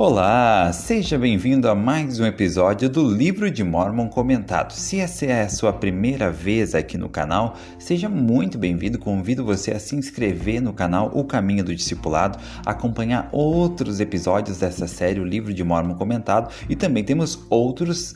Olá, seja bem-vindo a mais um episódio do Livro de Mórmon Comentado. Se essa é a sua primeira vez aqui no canal, seja muito bem-vindo. Convido você a se inscrever no canal O Caminho do Discipulado, acompanhar outros episódios dessa série, o Livro de Mórmon Comentado, e também temos outras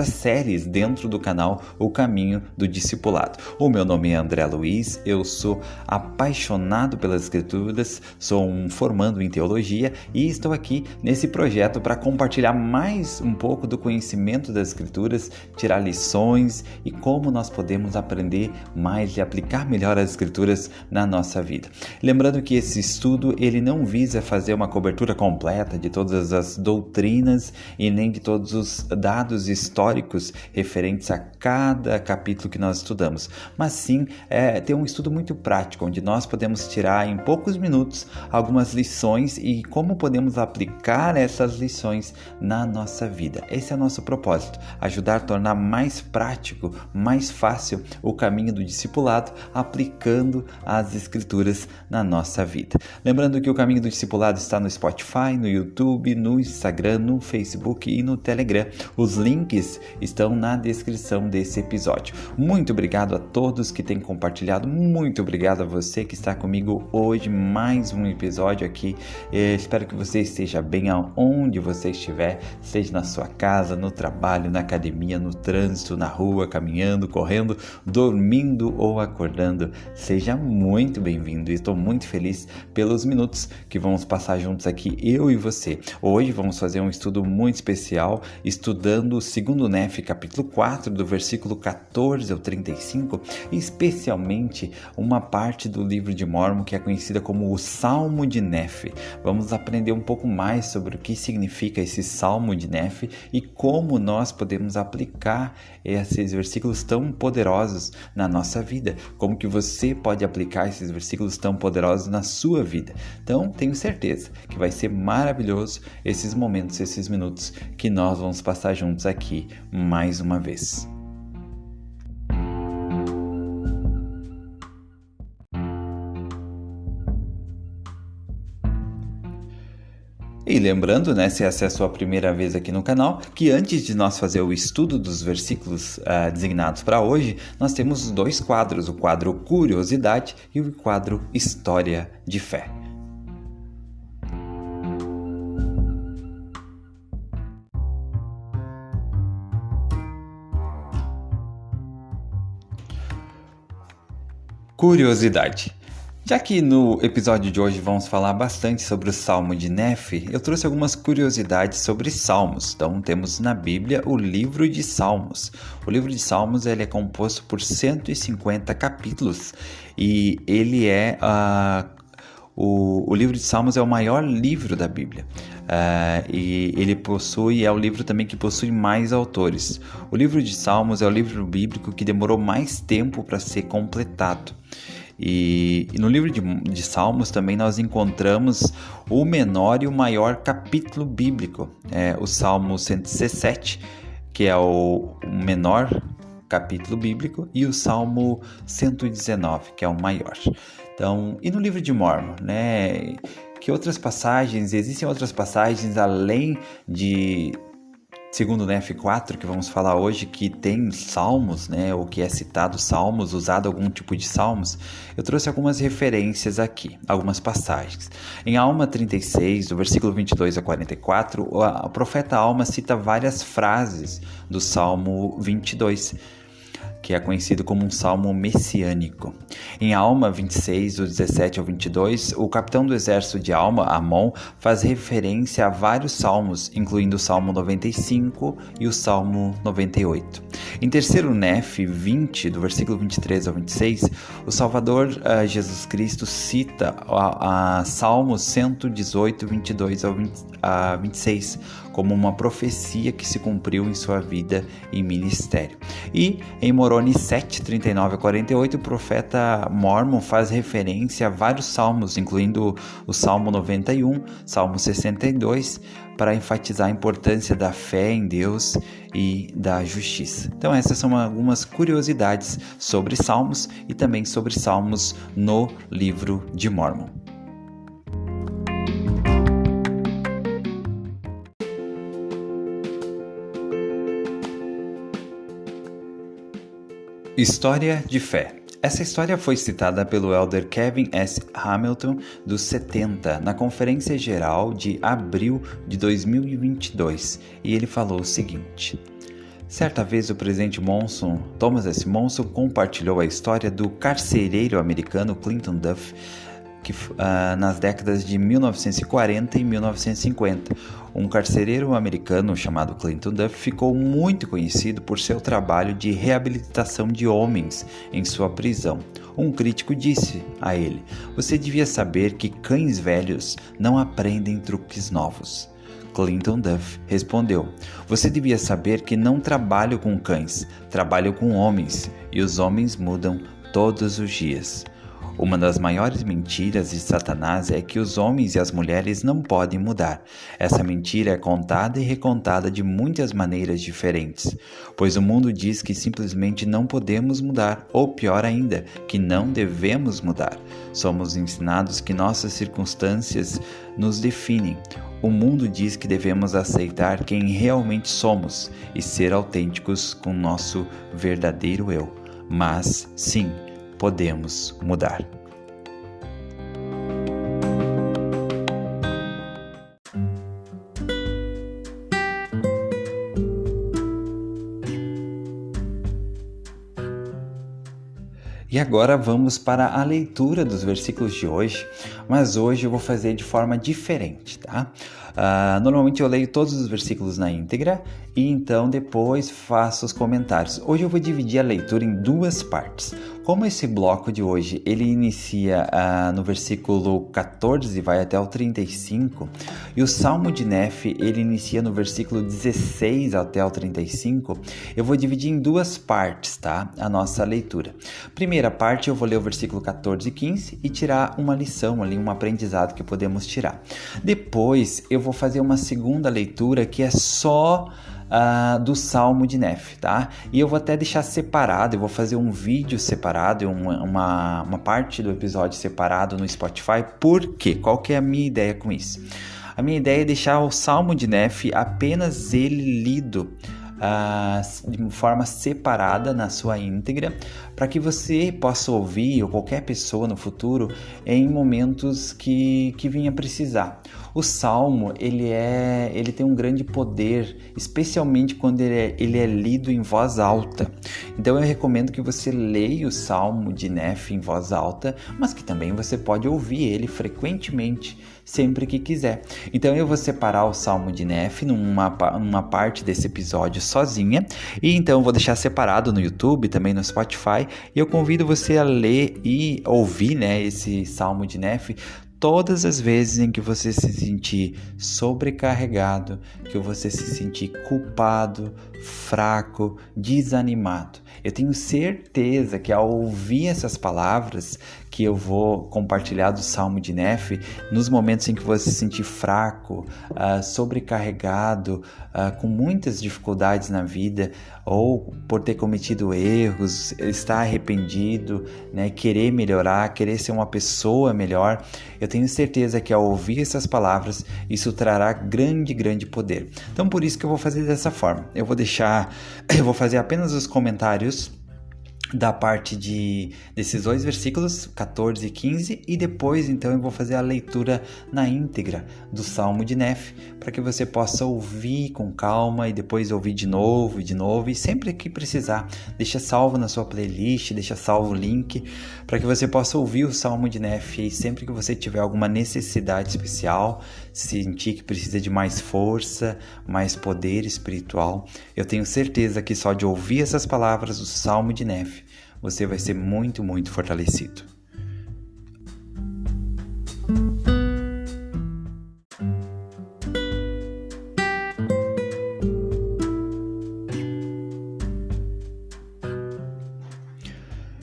séries dentro do canal O Caminho do Discipulado. O meu nome é André Luiz, eu sou apaixonado pelas Escrituras, sou um formando em Teologia e estou aqui nesse projeto para compartilhar mais um pouco do conhecimento das Escrituras, tirar lições e como nós podemos aprender mais e aplicar melhor as Escrituras na nossa vida. Lembrando que esse estudo ele não visa fazer uma cobertura completa de todas as doutrinas e nem de todos os dados históricos referentes a cada capítulo que nós estudamos, mas sim ter um estudo muito prático, onde nós podemos tirar em poucos minutos algumas lições e como podemos aplicar essas lições na nossa vida. Esse é o nosso propósito, ajudar a tornar mais prático, mais fácil o caminho do discipulado, aplicando as Escrituras na nossa vida. Lembrando que o Caminho do Discipulado está no Spotify, no YouTube, no Instagram, no Facebook e no Telegram. Os links estão na descrição desse episódio. Muito obrigado a todos que têm compartilhado, muito obrigado a você que está comigo hoje, mais um episódio aqui. Espero que você esteja bem aonde você estiver, seja na sua casa, no trabalho, na academia, no trânsito, na rua, caminhando, correndo, dormindo ou acordando. Seja muito bem-vindo e estou muito feliz pelos minutos que vamos passar juntos aqui, eu e você. Hoje vamos fazer um estudo muito especial, estudando o segundo Nefe, capítulo 4, do versículo 14 ao 35, especialmente uma parte do livro de Mórmon que é conhecida como o Salmo de Nefe. Vamos aprender um pouco mais sobre o que significa esse Salmo de Nefe e como nós podemos aplicar esses versículos tão poderosos na nossa vida, como que você pode aplicar esses versículos tão poderosos na sua vida. Então, tenho certeza que vai ser maravilhoso esses momentos, esses minutos que nós vamos passar juntos aqui mais uma vez. E lembrando, se essa é a sua primeira vez aqui no canal, que antes de nós fazer o estudo dos versículos designados para hoje, nós temos dois quadros, o quadro Curiosidade e o quadro História de Fé. Curiosidade. Já que no episódio de hoje vamos falar bastante sobre o Salmo de Nefe, eu trouxe algumas curiosidades sobre Salmos. Então temos na Bíblia o livro de Salmos. O livro de Salmos ele é composto por 150 capítulos e ele é o livro de Salmos é o maior livro da Bíblia. E ele é o livro também que possui mais autores. O livro de Salmos é o livro bíblico que demorou mais tempo para ser completado. E no livro de Salmos também nós encontramos o menor e o maior capítulo bíblico, o Salmo 117, que é o menor capítulo bíblico, e o Salmo 119, que é o maior. Então, e no livro de Mórmon, que outras passagens, existem outras passagens além de segundo Nefe 4, que vamos falar hoje, que tem salmos, ou que é citado salmos, usado algum tipo de salmos. Eu trouxe algumas referências aqui, algumas passagens. Em Alma 36, do versículo 22 a 44, o profeta Alma cita várias frases do Salmo 22, que é conhecido como um salmo messiânico. Em Alma 26, do 17 ao 22, o capitão do exército de Alma, Amon, faz referência a vários salmos, incluindo o Salmo 95 e o Salmo 98. Em terceiro Nefe 20, do versículo 23 ao 26, o Salvador Jesus Cristo cita a Salmo 118, 22 a 26, como uma profecia que se cumpriu em sua vida e ministério. E em Moroni 7, 39 a 48, o profeta Mórmon faz referência a vários salmos, incluindo o Salmo 91, Salmo 62, para enfatizar a importância da fé em Deus e da justiça. Então essas são algumas curiosidades sobre salmos e também sobre salmos no livro de Mórmon. História de fé. Essa história foi citada pelo elder Kevin S. Hamilton dos 70 na Conferência Geral de abril de 2022 e ele falou o seguinte: certa vez o presidente Thomas S. Monson compartilhou a história do carcereiro americano Clinton Duff nas décadas de 1940 e 1950. Um carcereiro americano chamado Clinton Duff ficou muito conhecido por seu trabalho de reabilitação de homens em sua prisão. Um crítico disse a ele: "Você devia saber que cães velhos não aprendem truques novos." Clinton Duff respondeu: "Você devia saber que não trabalho com cães, trabalho com homens, e os homens mudam todos os dias." Uma das maiores mentiras de Satanás é que os homens e as mulheres não podem mudar. Essa mentira é contada e recontada de muitas maneiras diferentes, pois o mundo diz que simplesmente não podemos mudar, ou pior ainda, que não devemos mudar. Somos ensinados que nossas circunstâncias nos definem. O mundo diz que devemos aceitar quem realmente somos e ser autênticos com nosso verdadeiro eu. Mas, sim, podemos mudar. E agora vamos para a leitura dos versículos de hoje, mas hoje eu vou fazer de forma diferente, tá? Normalmente eu leio todos os versículos na íntegra e então depois faço os comentários. Hoje eu vou dividir a leitura em duas partes. Como esse bloco de hoje ele inicia no versículo 14 e vai até o 35, e o Salmo de Nefe ele inicia no versículo 16 até o 35, eu vou dividir em duas partes, tá? A nossa leitura. Primeira parte eu vou ler o versículo 14 e 15 e tirar uma lição ali, um aprendizado que podemos tirar. Depois eu vou fazer uma segunda leitura que é só do Salmo de Nefe, tá? E eu vou até deixar separado, eu vou fazer um vídeo separado, uma parte do episódio separado no Spotify. Por quê? Qual que é a minha ideia com isso? A minha ideia é deixar o Salmo de Nefe apenas ele lido de forma separada na sua íntegra, para que você possa ouvir, ou qualquer pessoa no futuro, em momentos que venha precisar. O Salmo, ele tem um grande poder, especialmente quando ele é lido em voz alta. Então eu recomendo que você leia o Salmo de Nefe em voz alta, mas que também você pode ouvir ele frequentemente, sempre que quiser. Então eu vou separar o Salmo de Nefe numa parte desse episódio sozinha, e então eu vou deixar separado no YouTube, também no Spotify, e eu convido você a ler e ouvir, esse Salmo de Nefe todas as vezes em que você se sentir sobrecarregado, que você se sentir culpado, fraco, desanimado. Eu tenho certeza que ao ouvir essas palavras que eu vou compartilhar do Salmo de Nefe, nos momentos em que você se sentir fraco, sobrecarregado, com muitas dificuldades na vida, ou por ter cometido erros, estar arrependido, querer melhorar, querer ser uma pessoa melhor, eu tenho certeza que ao ouvir essas palavras, isso trará grande poder. Então por isso que eu vou fazer dessa forma. Eu vou fazer apenas os comentários da parte desses dois versículos, 14 e 15, e depois então eu vou fazer a leitura na íntegra do Salmo de Nefe, para que você possa ouvir com calma e depois ouvir de novo, e sempre que precisar, deixa salvo na sua playlist, deixa salvo o link, para que você possa ouvir o Salmo de Nefe, e sempre que você tiver alguma necessidade especial, sentir que precisa de mais força, mais poder espiritual, eu tenho certeza que só de ouvir essas palavras do Salmo de Nefe, você vai ser muito fortalecido.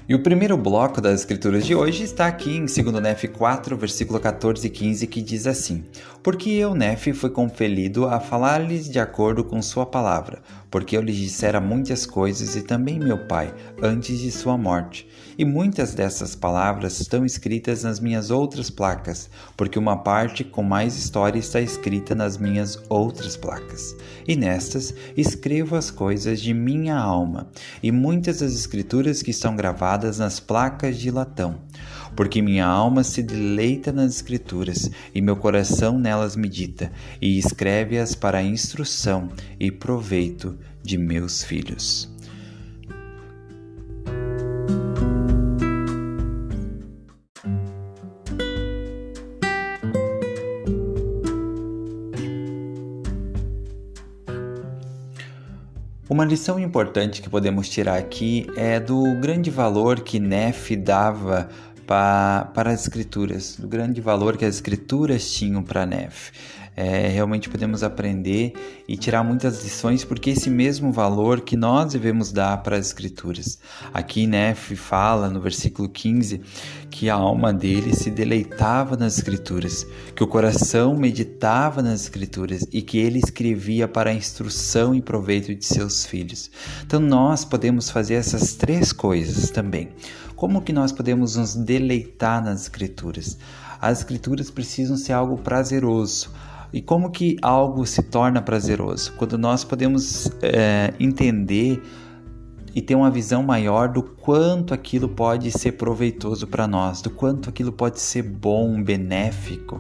E o primeiro bloco das escrituras de hoje está aqui em 2 Nefe 4, versículo 14 e 15, que diz assim: "Porque eu, Nefe, fui compelido a falar-lhes de acordo com sua palavra, porque eu lhes dissera muitas coisas, e também meu pai, antes de sua morte. E muitas dessas palavras estão escritas nas minhas outras placas, porque uma parte com mais história está escrita nas minhas outras placas. E nestas escrevo as coisas de minha alma, e muitas das escrituras que estão gravadas nas placas de latão. Porque minha alma se deleita nas escrituras, e meu coração nelas medita, e escreve-as para a instrução e proveito de meus filhos. Uma lição importante que podemos tirar aqui é do grande valor que Nefe dava para as escrituras, do grande valor que as escrituras tinham para Nefe. Realmente podemos aprender e tirar muitas lições, porque esse mesmo valor que nós devemos dar para as escrituras. Aqui Nefe fala no versículo 15 que a alma dele se deleitava nas escrituras, que o coração meditava nas escrituras e que ele escrevia para a instrução e proveito de seus filhos. Então nós podemos fazer essas três coisas também. Como que nós podemos nos deleitar nas escrituras? As escrituras precisam ser algo prazeroso. E como que algo se torna prazeroso? Quando nós podemos entender e ter uma visão maior do quanto aquilo pode ser proveitoso para nós, do quanto aquilo pode ser bom, benéfico.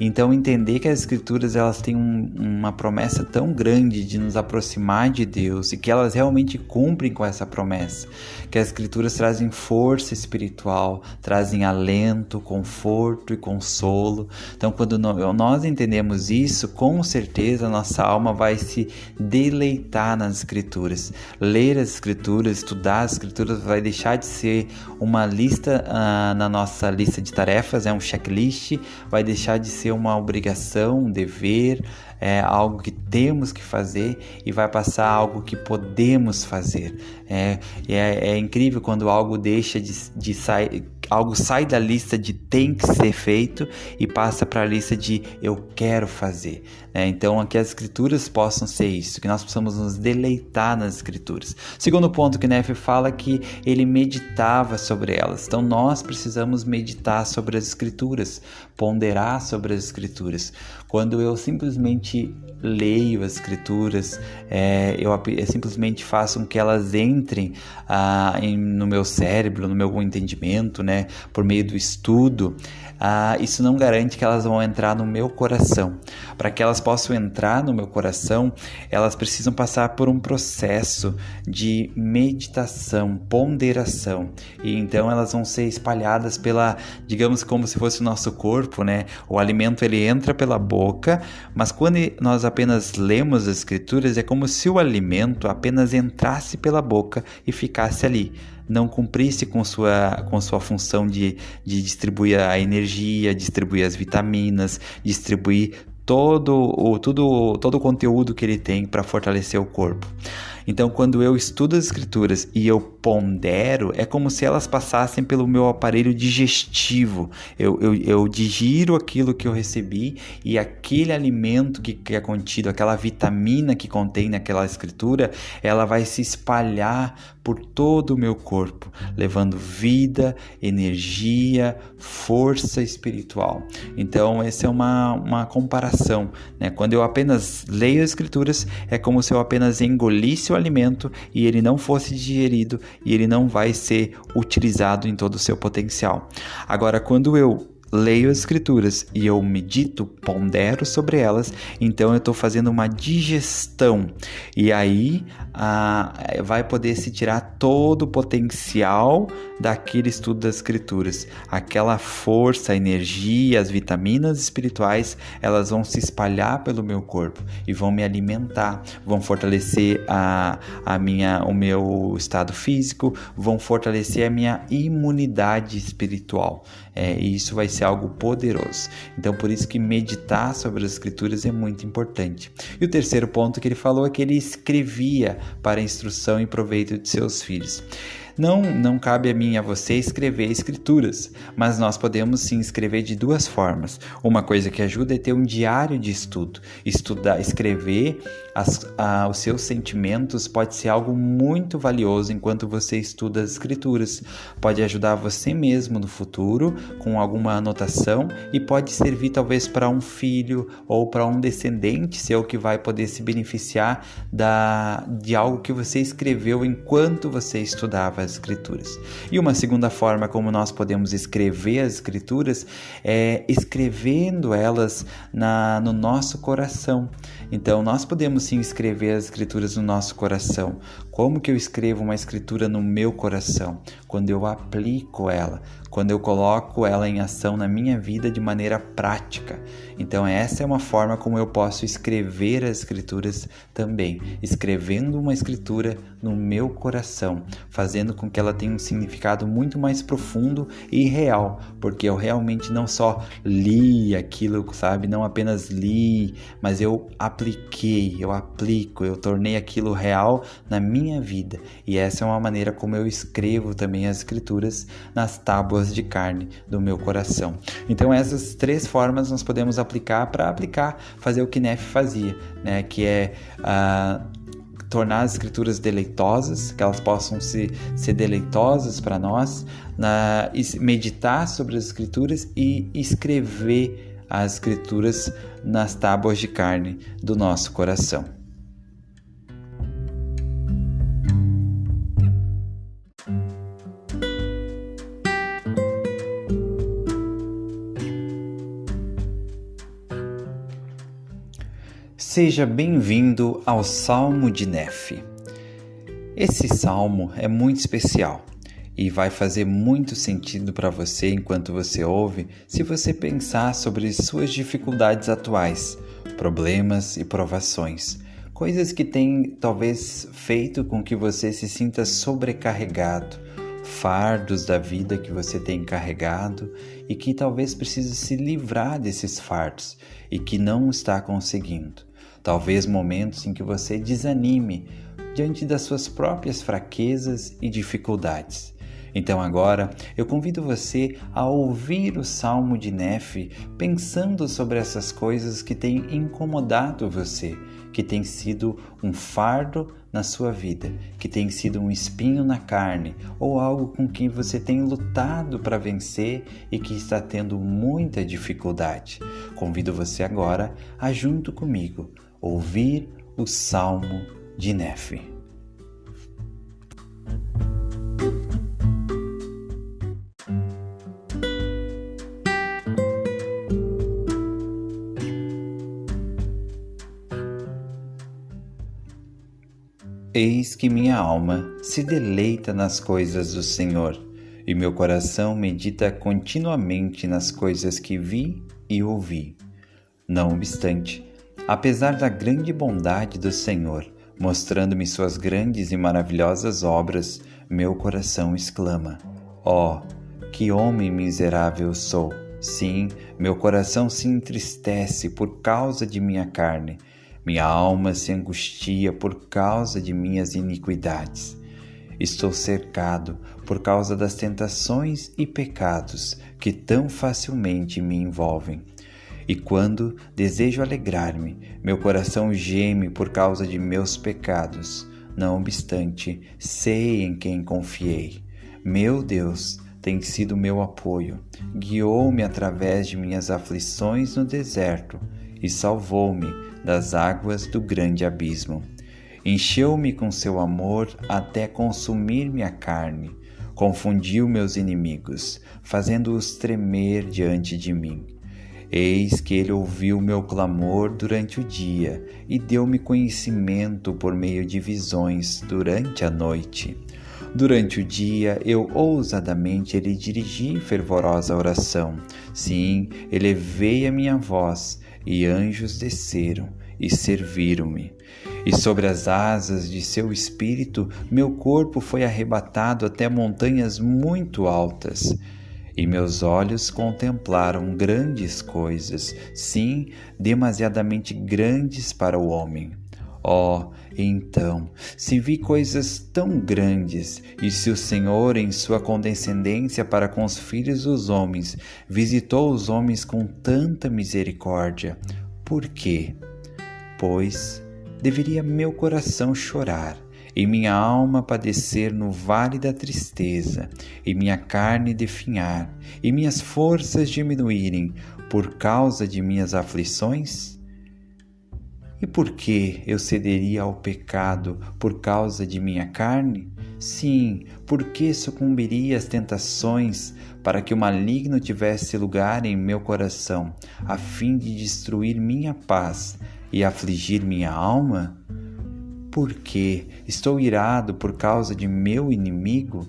Então entender que as escrituras elas têm uma promessa tão grande de nos aproximar de Deus e que elas realmente cumprem com essa promessa, que as escrituras trazem força espiritual, trazem alento, conforto e consolo. Então quando nós entendemos isso, com certeza nossa alma vai se deleitar nas escrituras. Ler as escrituras, estudar as escrituras vai deixar de ser uma lista na nossa lista de tarefas, um checklist, vai deixar de ser uma obrigação, um dever, algo que temos que fazer e vai passar a algo que podemos fazer. É incrível quando algo deixa de sair, algo sai da lista de tem que ser feito e passa para a lista de eu quero fazer. Então, que as escrituras possam ser isso, que nós possamos nos deleitar nas escrituras. Segundo ponto que Nefe fala que ele meditava sobre elas. Então, nós precisamos meditar sobre as escrituras, ponderar sobre as escrituras. Quando eu simplesmente leio as escrituras, eu simplesmente faço com que elas entrem no meu cérebro, no meu entendimento, por meio do estudo, isso não garante que elas vão entrar no meu coração. Para que elas possam entrar no meu coração, elas precisam passar por um processo de meditação, ponderação, e então elas vão ser espalhadas digamos como se fosse o nosso corpo, O alimento ele entra pela boca, mas quando nós apenas lemos as escrituras, é como se o alimento apenas entrasse pela boca e ficasse ali, não cumprisse com sua função de distribuir a energia, distribuir as vitaminas, distribuir todo o conteúdo que ele tem para fortalecer o corpo. Então, quando eu estudo as escrituras e eu pondero, é como se elas passassem pelo meu aparelho digestivo. Eu digiro aquilo que eu recebi e aquele alimento que é contido, aquela vitamina que contém naquela escritura, ela vai se espalhar por todo o meu corpo, levando vida, energia, força espiritual. Então, essa é uma comparação, Quando eu apenas leio as escrituras, é como se eu apenas engolisse o alimento e ele não fosse digerido e ele não vai ser utilizado em todo o seu potencial. Agora, quando eu leio as escrituras e eu medito, pondero sobre elas, então eu estou fazendo uma digestão e aí vai poder se tirar todo o potencial daquele estudo das escrituras. Aquela força, a energia, as vitaminas espirituais, elas vão se espalhar pelo meu corpo e vão me alimentar, vão fortalecer o meu estado físico, vão fortalecer a minha imunidade espiritual. E isso vai ser algo poderoso. Então, por isso que meditar sobre as escrituras é muito importante. E o terceiro ponto que ele falou é que ele escrevia para a instrução e proveito de seus filhos. Não cabe a mim e a você escrever escrituras, mas nós podemos sim escrever de duas formas. Uma coisa que ajuda é ter um diário de estudo. Escrever os seus sentimentos pode ser algo muito valioso enquanto você estuda as escrituras. Pode ajudar você mesmo no futuro com alguma anotação e pode servir talvez para um filho ou para um descendente seu que vai poder se beneficiar de algo que você escreveu enquanto você estudava as escrituras. E uma segunda forma como nós podemos escrever as escrituras é escrevendo elas no nosso coração. Então nós podemos sim escrever as escrituras no nosso coração. Como que eu escrevo uma escritura no meu coração? Quando eu aplico ela, quando eu coloco ela em ação na minha vida de maneira prática. Então essa é uma forma como eu posso escrever as escrituras também, escrevendo uma escritura no meu coração, fazendo com que ela tenha um significado muito mais profundo e real, porque eu realmente não só li aquilo, sabe? Não apenas li, mas eu apliquei, eu tornei aquilo real na minha vida. E essa é uma maneira como eu escrevo também as escrituras nas tábuas de carne do meu coração. Então essas três formas nós podemos fazer o que Nefe fazia, né? Que é tornar as escrituras deleitosas, que elas possam ser deleitosas para nós, meditar sobre as escrituras e escrever as escrituras nas tábuas de carne do nosso coração. Seja bem-vindo ao Salmo de Nefe. Esse salmo é muito especial e vai fazer muito sentido para você enquanto você ouve, se você pensar sobre suas dificuldades atuais, problemas e provações, coisas que têm talvez feito com que você se sinta sobrecarregado, fardos da vida que você tem carregado e que talvez precise se livrar desses fardos e que não está conseguindo. Talvez momentos em que você desanime diante das suas próprias fraquezas e dificuldades. Então agora eu convido você a ouvir o Salmo de Nefe pensando sobre essas coisas que têm incomodado você, que tem sido um fardo na sua vida, que tem sido um espinho na carne ou algo com que você tem lutado para vencer e que está tendo muita dificuldade. Convido você agora a, junto comigo, ouvir o Salmo de Nefe. Eis que minha alma se deleita nas coisas do Senhor, e meu coração medita continuamente nas coisas que vi e ouvi. Não obstante, apesar da grande bondade do Senhor, mostrando-me suas grandes e maravilhosas obras, meu coração exclama: ó, que homem miserável sou! Sim, meu coração se entristece por causa de minha carne. Minha alma se angustia por causa de minhas iniquidades. Estou cercado por causa das tentações e pecados que tão facilmente me envolvem. E quando desejo alegrar-me, meu coração geme por causa de meus pecados. Não obstante, sei em quem confiei. Meu Deus tem sido meu apoio. Guiou-me através de minhas aflições no deserto e salvou-me das águas do grande abismo. Encheu-me com seu amor até consumir minha carne. Confundiu meus inimigos, fazendo-os tremer diante de mim. Eis que ele ouviu meu clamor durante o dia e deu-me conhecimento por meio de visões durante a noite. Durante o dia eu ousadamente lhe dirigi fervorosa oração. Sim, elevei a minha voz e anjos desceram e serviram-me. E sobre as asas de seu espírito, meu corpo foi arrebatado até montanhas muito altas. E meus olhos contemplaram grandes coisas, sim, demasiadamente grandes para o homem. Oh, então, se vi coisas tão grandes, e se o Senhor, em sua condescendência para com os filhos dos homens, visitou os homens com tanta misericórdia, por quê? Pois deveria meu coração chorar, e minha alma padecer no vale da tristeza, e minha carne definhar, e minhas forças diminuírem, por causa de minhas aflições? E por que eu cederia ao pecado por causa de minha carne? Sim, porque sucumbiria às tentações para que o maligno tivesse lugar em meu coração, a fim de destruir minha paz e afligir minha alma? Porque estou irado por causa de meu inimigo?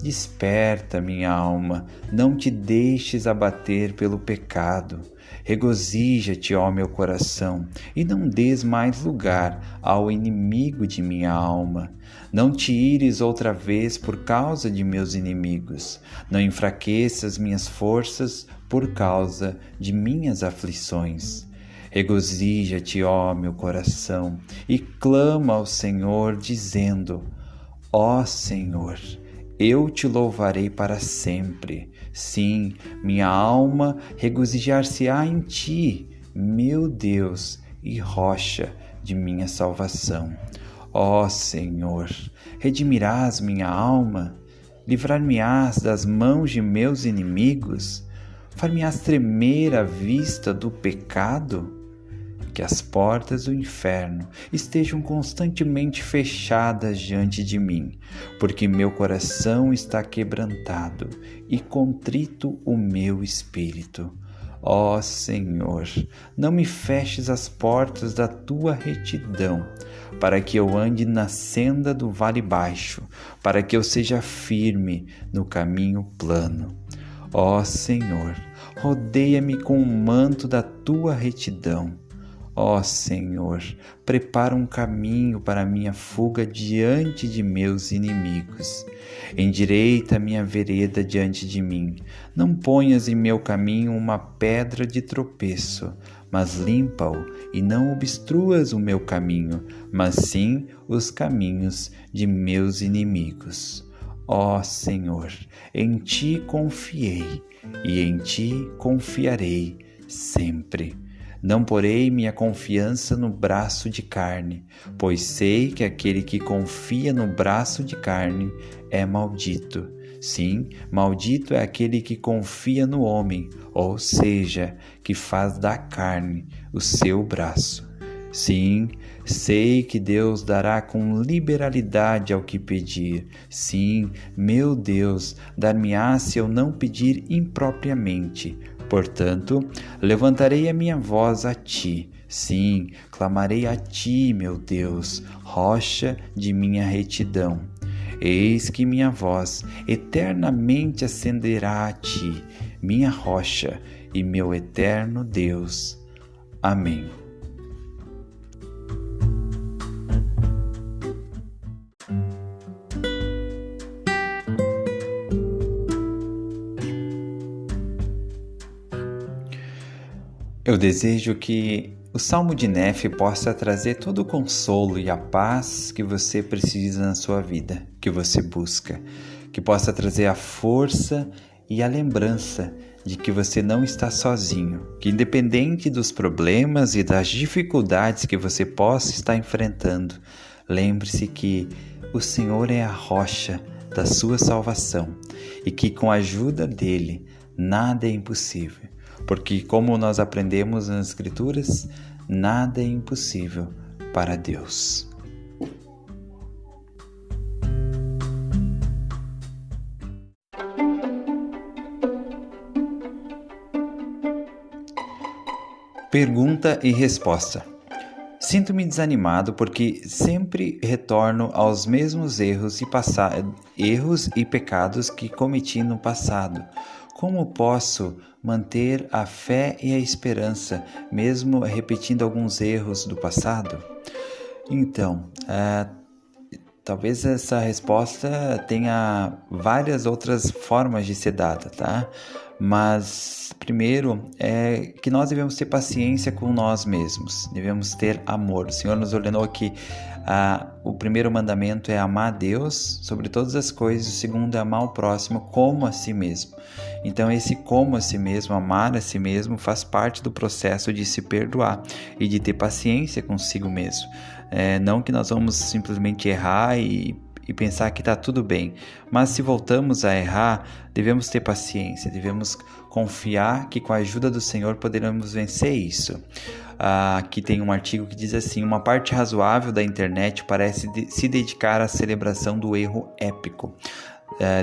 Desperta, minha alma, não te deixes abater pelo pecado. Regozija-te, ó meu coração, e não des mais lugar ao inimigo de minha alma. Não te ires outra vez por causa de meus inimigos. Não enfraqueças minhas forças por causa de minhas aflições. Regozija-te, ó meu coração, e clama ao Senhor, dizendo: Ó Senhor, eu te louvarei para sempre. Sim, minha alma regozijar-se-á em ti, meu Deus e rocha de minha salvação. Ó Senhor, redimirás minha alma? Livrar-me-ás das mãos de meus inimigos? Far-me-ás tremer à vista do pecado? Que as portas do inferno estejam constantemente fechadas diante de mim, porque meu coração está quebrantado e contrito o meu espírito. Ó Senhor, não me feches as portas da tua retidão, para que eu ande na senda do vale baixo, para que eu seja firme no caminho plano. Ó Senhor, rodeia-me com o manto da tua retidão. Ó Senhor, prepara um caminho para a minha fuga diante de meus inimigos. Endireita a minha vereda diante de mim. Não ponhas em meu caminho uma pedra de tropeço, mas limpa-o e não obstruas o meu caminho, mas sim os caminhos de meus inimigos. Ó Senhor, em ti confiei e em ti confiarei sempre. Não porei minha confiança no braço de carne, pois sei que aquele que confia no braço de carne é maldito. Sim, maldito é aquele que confia no homem, ou seja, que faz da carne o seu braço. Sim, sei que Deus dará com liberalidade ao que pedir. Sim, meu Deus, dar-me-á se eu não pedir impropriamente. Portanto, levantarei a minha voz a ti. Sim, clamarei a ti, meu Deus, rocha de minha retidão. Eis que minha voz eternamente ascenderá a ti, minha rocha e meu eterno Deus. Amém. Eu desejo que o Salmo de Nefe possa trazer todo o consolo e a paz que você precisa na sua vida, que você busca, que possa trazer a força e a lembrança de que você não está sozinho, que independente dos problemas e das dificuldades que você possa estar enfrentando, lembre-se que o Senhor é a rocha da sua salvação e que com a ajuda dele nada é impossível. Porque, como nós aprendemos nas Escrituras, nada é impossível para Deus. Pergunta e resposta. Sinto-me desanimado porque sempre retorno aos mesmos erros e pecados que cometi no passado. Como posso manter a fé e a esperança, mesmo repetindo alguns erros do passado? Então, talvez essa resposta tenha várias outras formas de ser dada, tá? Mas primeiro é que nós devemos ter paciência com nós mesmos, devemos ter amor. O Senhor nos ordenou que o primeiro mandamento é amar a Deus sobre todas as coisas, o segundo é amar o próximo como a si mesmo. Então esse como a si mesmo, amar a si mesmo, faz parte do processo de se perdoar e de ter paciência consigo mesmo. Não que nós vamos simplesmente errar e pensar que está tudo bem, mas se voltamos a errar, devemos ter paciência, devemos confiar que com a ajuda do Senhor poderemos vencer isso. Aqui tem um artigo que diz assim: uma parte razoável da internet parece se dedicar à celebração do erro épico.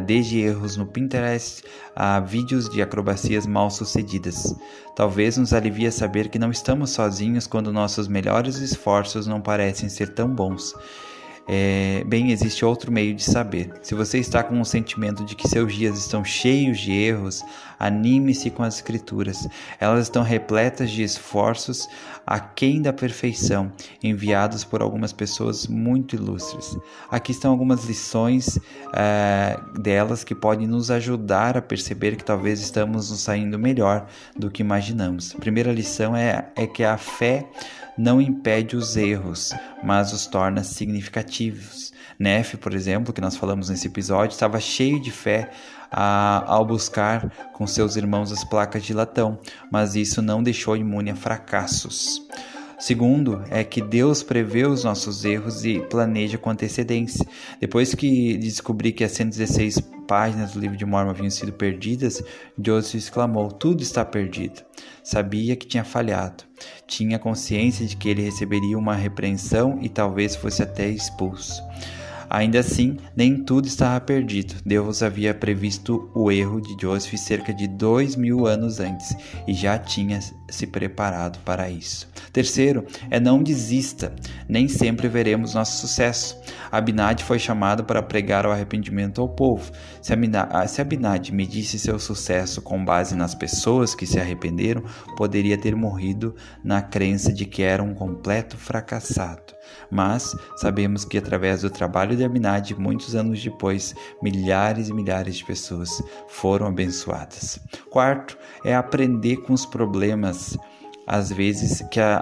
Desde erros no Pinterest a vídeos de acrobacias mal sucedidas. Talvez nos alivie saber que não estamos sozinhos quando nossos melhores esforços não parecem ser tão bons. Existe outro meio de saber. Se você está com o sentimento de que seus dias estão cheios de erros, anime-se com as Escrituras. Elas estão repletas de esforços aquém da perfeição, enviados por algumas pessoas muito ilustres. Aqui estão algumas lições delas que podem nos ajudar a perceber que talvez estamos nos saindo melhor do que imaginamos. A primeira lição é que a fé não impede os erros, mas os torna significativos. Nefe, por exemplo, que nós falamos nesse episódio, estava cheio de fé ao buscar com seus irmãos as placas de latão, mas isso não deixou imune a fracassos. Segundo, é que Deus prevê os nossos erros e planeja com antecedência. Depois que descobri que as 116 páginas do livro de Mórmon haviam sido perdidas, Joseph exclamou: tudo está perdido. Sabia que tinha falhado. Tinha consciência de que ele receberia uma repreensão e talvez fosse até expulso. Ainda assim, nem tudo estava perdido. Deus havia previsto o erro de Joseph cerca de 2000 anos antes e já tinha se preparado para isso. Terceiro, não desista. Nem sempre veremos nosso sucesso. Abinadi foi chamado para pregar o arrependimento ao povo. Se Abinadi medisse seu sucesso com base nas pessoas que se arrependeram, poderia ter morrido na crença de que era um completo fracassado. Mas sabemos que através do trabalho de Abinadi, muitos anos depois, milhares e milhares de pessoas foram abençoadas. Quarto, aprender com os problemas.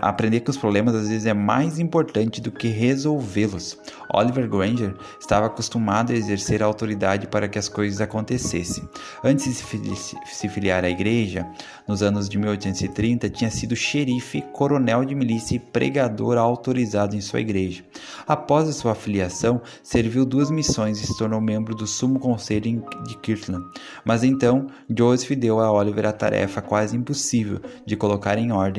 Aprender com os problemas às vezes é mais importante do que resolvê-los. Oliver Granger estava acostumado a exercer a autoridade para que as coisas acontecessem. Antes de se filiar à igreja, nos anos de 1830, tinha sido xerife, coronel de milícia e pregador autorizado em sua igreja. Após a sua filiação, serviu 2 missões e se tornou membro do Sumo Conselho de Kirtland. Mas então, Joseph deu a Oliver a tarefa quase impossível de colocar em ordem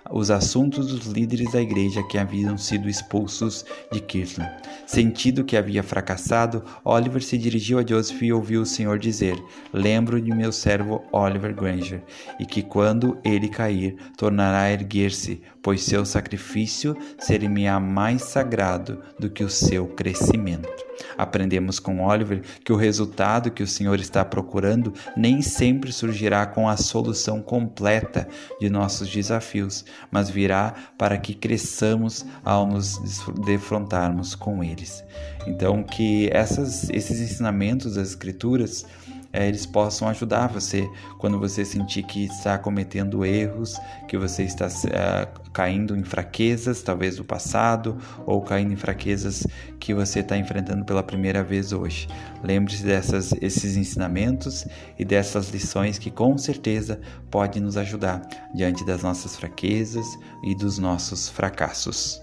os assuntos dos líderes da igreja que haviam sido expulsos de Kirtland. Sentindo que havia fracassado, Oliver se dirigiu a Joseph e ouviu o Senhor dizer: lembro de meu servo Oliver Granger, e que quando ele cair, tornará a erguer-se, pois seu sacrifício ser-me-á mais sagrado do que o seu crescimento. Aprendemos com Oliver que o resultado que o Senhor está procurando nem sempre surgirá com a solução completa de nossos desafios, mas virá para que cresçamos ao nos defrontarmos com eles. Então, que esses ensinamentos das Escrituras eles possam ajudar você quando você sentir que está cometendo erros, que você está caindo em fraquezas, talvez do passado, ou caindo em fraquezas que você está enfrentando pela primeira vez hoje. Lembre-se desses ensinamentos e dessas lições que com certeza podem nos ajudar diante das nossas fraquezas e dos nossos fracassos.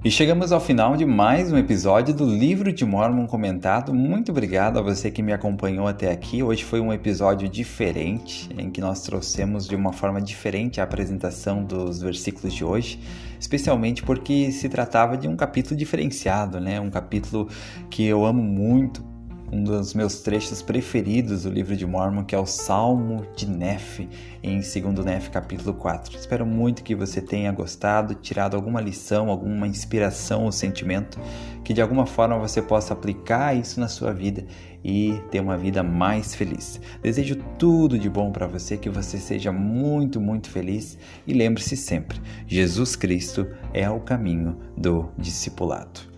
E chegamos ao final de mais um episódio do Livro de Mórmon Comentado. Muito obrigado a você que me acompanhou até aqui. Hoje foi um episódio diferente, em que nós trouxemos de uma forma diferente a apresentação dos versículos de hoje, especialmente porque se tratava de um capítulo diferenciado, né? Um capítulo que eu amo muito. Um dos meus trechos preferidos do livro de Mórmon, que é o Salmo de Nefe, em 2 Nefe, capítulo 4. Espero muito que você tenha gostado, tirado alguma lição, alguma inspiração ou sentimento, que de alguma forma você possa aplicar isso na sua vida e ter uma vida mais feliz. Desejo tudo de bom para você, que você seja muito, muito feliz e lembre-se sempre, Jesus Cristo é o caminho do discipulado.